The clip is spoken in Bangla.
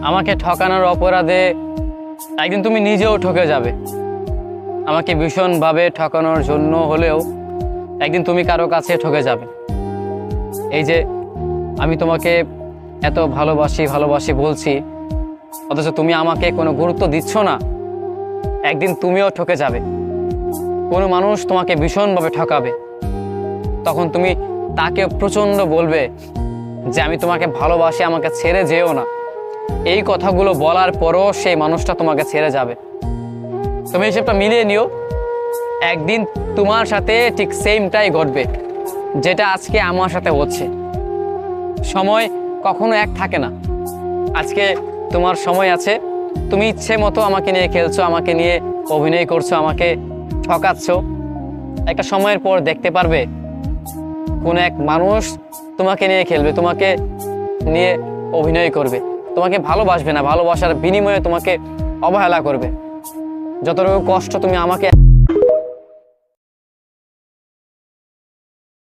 আমাকে ঠকানোর অপরাধে একদিন তুমি নিজেও ঠকে যাবে। আমাকে ভীষণভাবে ঠকানোর জন্য হলেও একদিন তুমি কারো কাছে ঠকে যাবে। এই যে আমি তোমাকে এত ভালোবাসি ভালোবাসি বলছি, অথচ তুমি আমাকে কোনো গুরুত্ব দিচ্ছ না। একদিন তুমিও ঠকে যাবে। কোনো মানুষ তোমাকে ভীষণভাবে ঠকাবে, তখন তুমি তাকে প্রচণ্ড বলবে যে আমি তোমাকে ভালোবাসি, আমাকে ছেড়ে যেও না। এই কথাগুলো বলার পরও সেই মানুষটা তোমাকে ছেড়ে যাবে। তুমি হিসেবটা মিলিয়ে নিও, একদিন তোমার সাথে ঠিক সেমটাই ঘটবে যেটা আজকে আমার সাথে হচ্ছে। সময় কখনো এক থাকে না। আজকে তোমার সময় আছে, তুমি ইচ্ছে মতো আমাকে নিয়ে খেলছো, আমাকে নিয়ে অভিনয় করছো, আমাকে ঠকাচ্ছ। একটা সময়ের পর দেখতে পারবে কোনো এক মানুষ তোমাকে নিয়ে খেলবে, তোমাকে নিয়ে অভিনয় করবে, তোমাকে ভালোবাসবে না, ভালোবাসার বিনিময়ে তোমাকে অবহেলা করবে। যতটুকু কষ্ট তুমি আমাকে